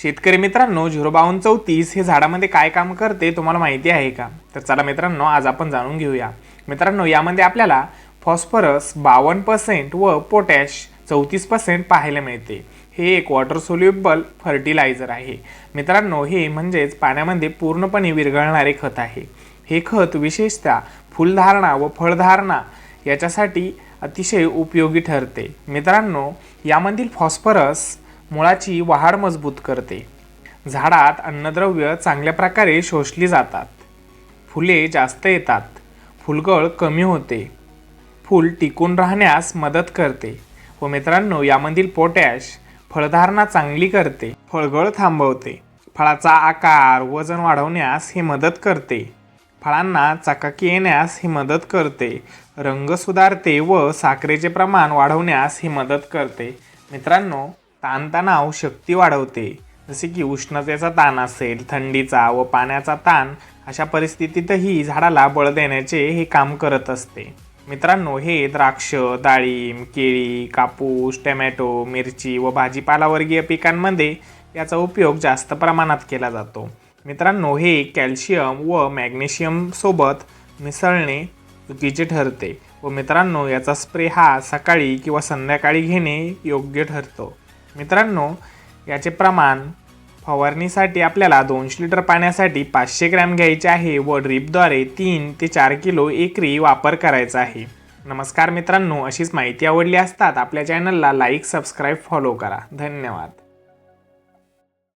शेतकरी मित्रांनो, 05234 हे झाडामध्ये काय काम करते तुम्हाला माहिती आहे का? तर चला मित्रांनो, आज आपण जाणून घेऊया. मित्रांनो, यामध्ये आपल्याला फॉस्फरस 52% व पोटॅश 34% पाहायला मिळते. हे एक वॉटर सोल्युबल फर्टिलायझर आहे. मित्रांनो, हे म्हणजेच पाण्यामध्ये पूर्णपणे विरघळणारे खत आहे. हे खत विशेषतः फुलधारणा व फळधारणा याच्यासाठी अतिशय उपयोगी ठरते. मित्रांनो, यामधील फॉस्फरस मुळाची वाढ मजबूत करते. झाडात अन्नद्रव्य चांगल्या प्रकारे शोषली जातात. फुले जास्त येतात. फुलगळ कमी होते. फूल टिकून राहण्यास मदत करते. व मित्रांनो, यामधील पोटॅश फळधारणा चांगली करते. फळगळ थांबवते. फळाचा आकार वजन वाढवण्यास हे मदत करते. फळांना चकाकी येण्यास हे मदत करते. रंग सुधारते व साखरेचे प्रमाण वाढवण्यास हे मदत करते. मित्रांनो, ताणतणाव शक्ती वाढवते. जसे की उष्णतेचा ताण असेल, थंडीचा व पाण्याचा ताण, अशा परिस्थितीतही झाडाला बळ देण्याचे हे काम करत असते. मित्रांनो, हे द्राक्ष, डाळिंब, केळी, कापूस, टोमॅटो, मिरची व भाजीपालावर्गीय पिकांमध्ये याचा उपयोग जास्त प्रमाणात केला जातो. मित्रांनो, हे कॅल्शियम व मॅग्नेशियम सोबत मिसळणे चुकीचे ठरते. व मित्रांनो, याचा स्प्रे हा सकाळी किंवा संध्याकाळी घेणे योग्य ठरतो. मित्रांनो, याचे प्रमाण फवारणीसाठी आपल्याला 200 लिटर पाण्यासाठी 500 ग्रॅम घ्यायचे आहे व ड्रीपद्वारे 3 ते 4 किलो एकरी वापर करायचा आहे. नमस्कार मित्रांनो, अशीच माहिती आवडली असतात आपल्या चॅनलला लाईक, सबस्क्राईब, फॉलो करा. धन्यवाद.